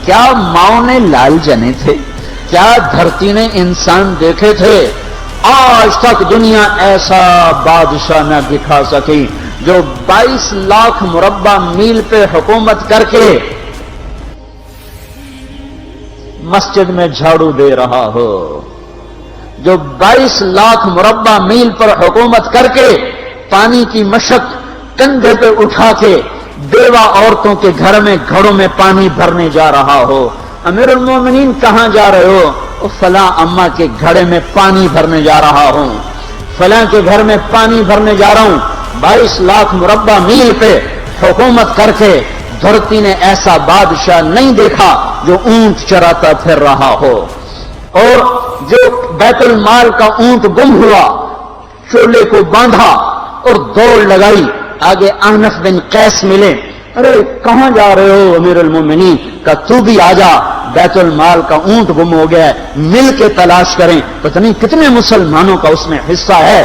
کیا ماؤں نے لال جنے تھے؟ کیا دھرتی نے انسان دیکھے تھے؟ آج تک دنیا ایسا بادشاہ نہ دکھا سکی جو 22 لاکھ مربع میل پہ حکومت کر کے مسجد میں جھاڑو دے رہا ہو، جو 22 لاکھ مربع میل پر حکومت کر کے پانی کی مشق کندھے پہ اٹھا کے بیوہ عورتوں کے گھر میں گھڑوں میں پانی بھرنے جا رہا ہو۔ امیر المومنین کہاں جا رہے ہو؟ فلاں اماں کے گھڑے میں پانی بھرنے جا رہا ہوں، فلاں کے گھر میں پانی بھرنے جا رہا ہوں۔ 22 لاکھ مربع میل پہ حکومت کر کے دھرتی نے ایسا بادشاہ نہیں دیکھا جو اونٹ چراتا پھر رہا ہو، اور جو بیت المال کا اونٹ گم ہوا، چولے کو باندھا اور دوڑ لگائی، آگے احنف بن قیس ملے، ارے کہاں جا رہے ہو امیر المومنین؟ کہ تو بھی آ جا، بیت المال کا اونٹ گم ہو گیا ہے، مل کے تلاش کریں۔ پتہ نہیں کتنے مسلمانوں کا اس میں حصہ ہے۔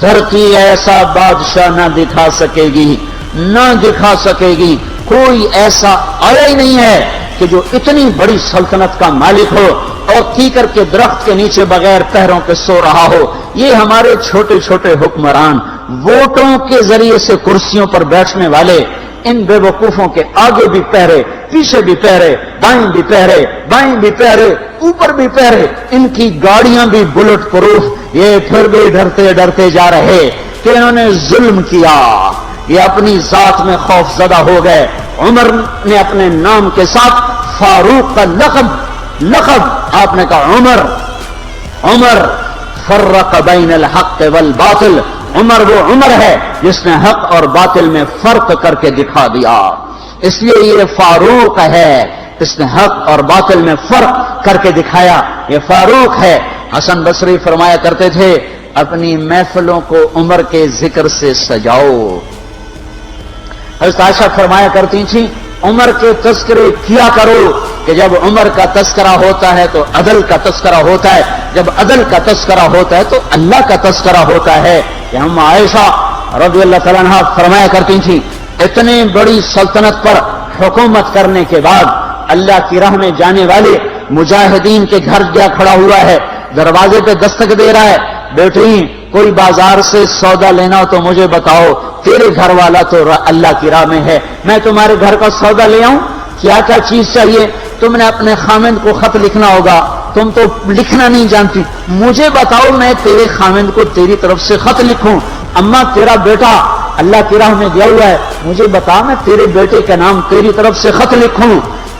دھرتی ایسا بادشاہ نہ دکھا سکے گی، نہ دکھا سکے گی، کوئی ایسا آیا ہی نہیں ہے کہ جو اتنی بڑی سلطنت کا مالک ہو اور کیکر کے درخت کے نیچے بغیر پیروں کے سو رہا ہو۔ یہ ہمارے چھوٹے چھوٹے حکمران، ووٹوں کے ذریعے سے کرسیوں پر بیٹھنے والے، ان بے وقوفوں کے آگے بھی پہرے، پیچھے بھی پہرے، دائیں بھی پہرے، بائیں بھی پہرے، اوپر بھی پہرے، ان کی گاڑیاں بھی بلٹ پروف، یہ پھر بھی ڈرتے ڈرتے جا رہے کہ انہوں نے ظلم کیا، یہ اپنی ذات میں خوف زدہ ہو گئے۔ عمر نے اپنے نام کے ساتھ فاروق کا لقب آپ نے کہا عمر فرق بین الحق والباطل، عمر وہ عمر ہے جس نے حق اور باطل میں فرق کر کے دکھا دیا، اس لیے یہ فاروق ہے، اس نے حق اور باطل میں فرق کر کے دکھایا، یہ فاروق ہے۔ حسن بصری فرمایا کرتے تھے اپنی محفلوں کو عمر کے ذکر سے سجاؤ۔ حضرت عائشہ فرمایا کرتی تھیں عمر کے تذکرے کیا کرو کہ جب عمر کا تذکرہ ہوتا ہے تو عدل کا تذکرہ ہوتا ہے، جب عدل کا تذکرہ ہوتا ہے تو اللہ کا تذکرہ ہوتا ہے۔ کہ ہم عائشہ رضی اللہ تعالیٰ عنہا فرمایا کرتی تھیں اتنی بڑی سلطنت پر حکومت کرنے کے بعد اللہ کی راہ میں جانے والے مجاہدین کے گھر جا کھڑا ہوا ہے، دروازے پہ دستک دے رہا ہے، بیٹی کوئی بازار سے سودا لینا ہو تو مجھے بتاؤ، تیرے گھر والا تو اللہ کی راہ میں ہے، میں تمہارے گھر کا سودا لے آؤں، کیا کیا چیز چاہیے؟ تم نے اپنے خامند کو خط لکھنا ہوگا، تم تو لکھنا نہیں جانتی، مجھے بتاؤ میں تیرے خامند کو تیری طرف سے خط لکھوں۔ اما تیرا بیٹا اللہ کی راہ میں گیا ہوا ہے، مجھے بتا میں تیرے بیٹے کا نام تیری طرف سے خط لکھوں۔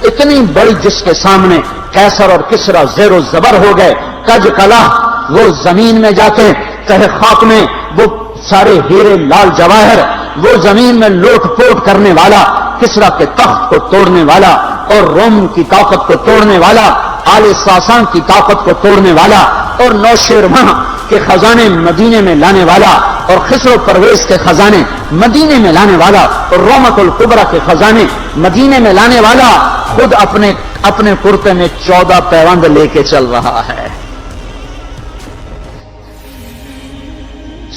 اتنی بڑی جس کے سامنے قیصر اور کسرا زیر و زبر ہو گئے، کج کلا، وہ زمین میں جا کے تہ خاک میں وہ سارے ہیرے لال جواہر، وہ زمین میں لوٹ پوٹ کرنے والا، کسرا کے تخت کو توڑنے والا اور روم کی طاقت کو توڑنے والا، آل ساسان کی طاقت کو توڑنے والا اور نوشیروان کے خزانے مدینے میں لانے والا اور خسرو پرویز کے خزانے مدینے میں لانے والا اور رومت الکبرا کے خزانے مدینے میں لانے والا خود اپنے کرتے میں 14 پیوند لے کے چل رہا ہے۔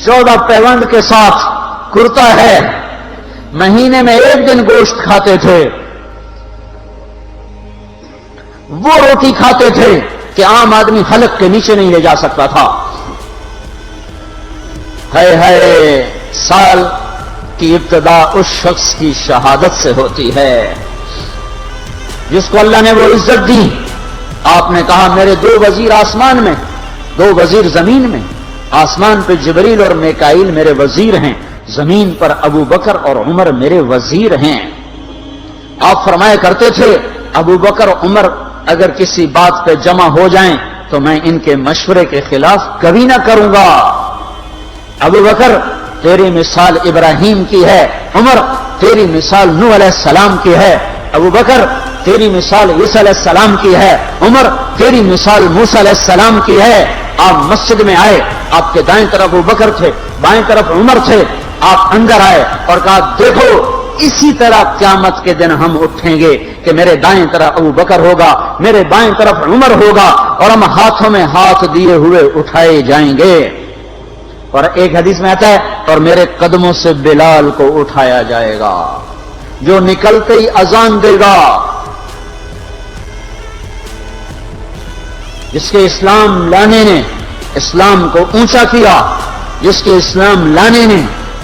14 پیوند کے ساتھ کرتا ہے، مہینے میں 1 دن گوشت کھاتے تھے، وہ روٹی کھاتے تھے کہ عام آدمی حلق کے نیچے نہیں لے جا سکتا تھا۔ سال کی ابتدا اس شخص کی شہادت سے ہوتی ہے جس کو اللہ نے وہ عزت دی۔ آپ نے کہا میرے 2 وزیر آسمان میں، 2 وزیر زمین میں، آسمان پہ جبریل اور میکائیل میرے وزیر ہیں، زمین پر ابو بکر اور عمر میرے وزیر ہیں۔ آپ فرمایا کرتے تھے ابو بکر عمر اگر کسی بات پہ جمع ہو جائیں تو میں ان کے مشورے کے خلاف کبھی نہ کروں گا۔ ابو بکر تیری مثال ابراہیم کی ہے، عمر تیری مثال نوح علیہ السلام کی ہے، ابو بکر تیری مثال عیسیٰ علیہ السلام کی ہے، عمر تیری مثال موسیٰ علیہ السلام کی ہے۔ آپ مسجد میں آئے، آپ کے دائیں طرف ابو بکر تھے، بائیں طرف عمر تھے، آپ اندر آئے اور کہا دیکھو اسی طرح قیامت کے دن ہم اٹھیں گے کہ میرے دائیں طرف ابو بکر ہوگا، میرے بائیں طرف عمر ہوگا اور ہم ہاتھوں میں ہاتھ دیے ہوئے اٹھائے جائیں گے۔ اور ایک حدیث میں آتا ہے اور میرے قدموں سے بلال کو اٹھایا جائے گا، جو نکلتے ہی اذان دے گا جس کے اسلام لانے نے اسلام کو اونچا کیا، جس کے اسلام لانے نے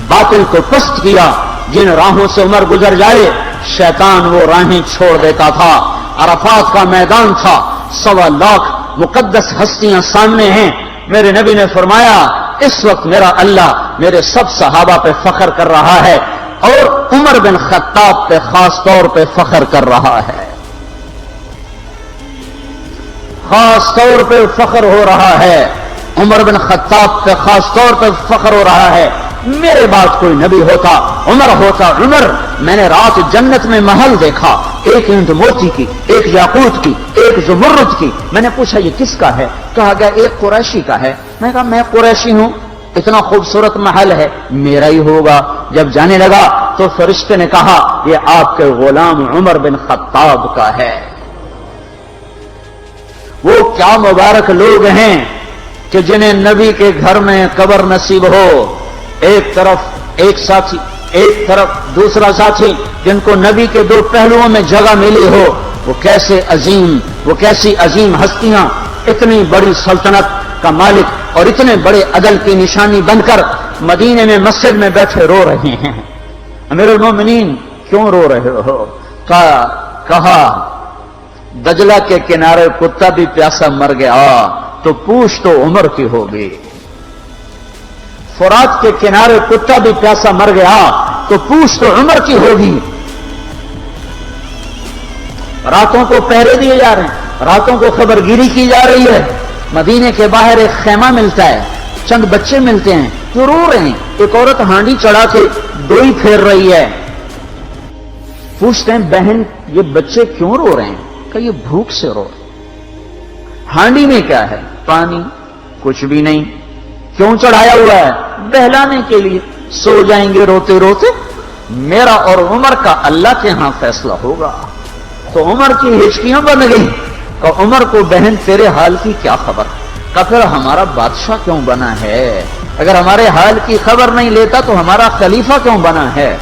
باطل کو پست کیا، جن راہوں سے عمر گزر جائے شیطان وہ راہیں چھوڑ دیتا تھا۔ عرفات کا میدان تھا، 1.25 لاکھ مقدس ہستیاں سامنے ہیں۔ میرے نبی نے فرمایا اس وقت میرا اللہ میرے سب صحابہ پہ فخر کر رہا ہے اور عمر بن خطاب پہ خاص طور پہ فخر کر رہا ہے، خاص طور پہ فخر ہو رہا ہے، عمر بن خطاب پہ خاص طور پہ فخر ہو رہا ہے۔ میرے بعد کوئی نبی ہوتا عمر ہوتا۔ عمر، میں نے رات جنت میں محل دیکھا، ایک اینٹ موتی کی، ایک یاقوت کی، ایک زمرد کی۔ میں نے پوچھا یہ کس کا ہے؟ کہا گیا ایک قریشی کا ہے۔ میں نے کہا میں قریشی ہوں، اتنا خوبصورت محل ہے، میرا ہی ہوگا۔ جب جانے لگا تو فرشتے نے کہا یہ آپ کے غلام عمر بن خطاب کا ہے۔ وہ کیا مبارک لوگ ہیں کہ جنہیں نبی کے گھر میں قبر نصیب ہو، ایک طرف ایک ساتھی، ایک طرف دوسرا ساتھی، جن کو نبی کے دو پہلوؤں میں جگہ ملی ہو۔ وہ کیسی عظیم ہستیاں، اتنی بڑی سلطنت کا مالک اور اتنے بڑے عدل کی نشانی بن کر مدینے میں مسجد میں بیٹھے رو رہے ہیں۔ امیر المومنین کیوں رو رہے ہو؟ کہا دجلہ کے کنارے کتا بھی پیاسا مر گیا تو پوچھ تو عمر کی ہوگی، فرات کے کنارے کتا بھی پیاسا مر گیا تو پوچھ تو عمر کی ہوگی۔ راتوں کو پہرے دیے جا رہے ہیں، راتوں کو خبر گیری کی جا رہی ہے۔ مدینے کے باہر ایک خیمہ ملتا ہے، چند بچے ملتے ہیں جو رو رہے ہیں۔ ایک عورت ہانڈی چڑھا کے ڈوئی پھیر رہی ہے۔ پوچھتے ہیں بہن یہ بچے کیوں رو رہے ہیں؟ کہ یہ بھوک سے رو رہے ہیں۔ ہانڈی میں کیا ہے؟ پانی، کچھ بھی نہیں۔ کیوں چڑھایا ہوا ہے؟ بہلانے کے لیے۔ سو جائیں گے روتے روتے، میرا اور عمر کا اللہ کے ہاں فیصلہ ہوگا۔ تو عمر کی ہچکیاں بن گئی کہ عمر کو بہن تیرے حال کی کیا خبر؟ کہ پھر ہمارا بادشاہ کیوں بنا ہے؟ اگر ہمارے حال کی خبر نہیں لیتا تو ہمارا خلیفہ کیوں بنا ہے؟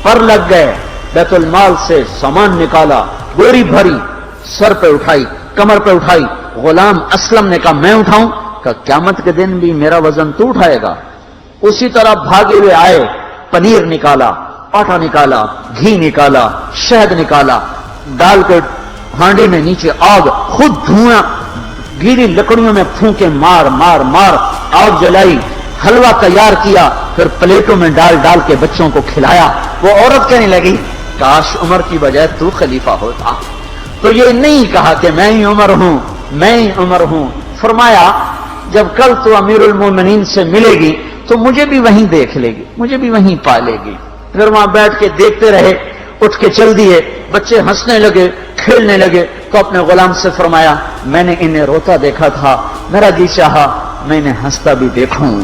پر لگ گئے، بیت المال سے سامان نکالا، بوری بھری، سر پہ اٹھائی، کمر پہ اٹھائی۔ غلام اسلم نے کہا میں اٹھاؤں؟ کہ قیامت کے دن بھی میرا وزن تو اٹھائے گا۔ اسی طرح بھاگے ہوئے آئے، پنیر نکالا، آٹا نکالا، گھی نکالا، شہد نکالا، ڈال کے ہانڈی میں نیچے آگ، خود دھواں، گیلی لکڑیوں میں پھونکے مار مار مار آگ جلائی، حلوہ تیار کیا، پھر پلیٹوں میں ڈال ڈال کے بچوں کو کھلایا۔ وہ عورت کہنے لگی کاش عمر کی بجائے تو خلیفہ ہوتا۔ تو یہ نہیں کہا کہ میں ہی عمر ہوں، میں ہی عمر ہوں۔ فرمایا جب کل تو امیر المومنین سے ملے گی تو مجھے بھی وہیں دیکھ لے گی، مجھے بھی وہیں پا لے گی۔ پھر وہاں بیٹھ کے دیکھتے رہے، اٹھ کے چل دیے۔ بچے ہنسنے لگے، کھیلنے لگے تو اپنے غلام سے فرمایا میں نے انہیں روتا دیکھا تھا، میرا جی چاہا میں انہیں ہنستا بھی دیکھوں۔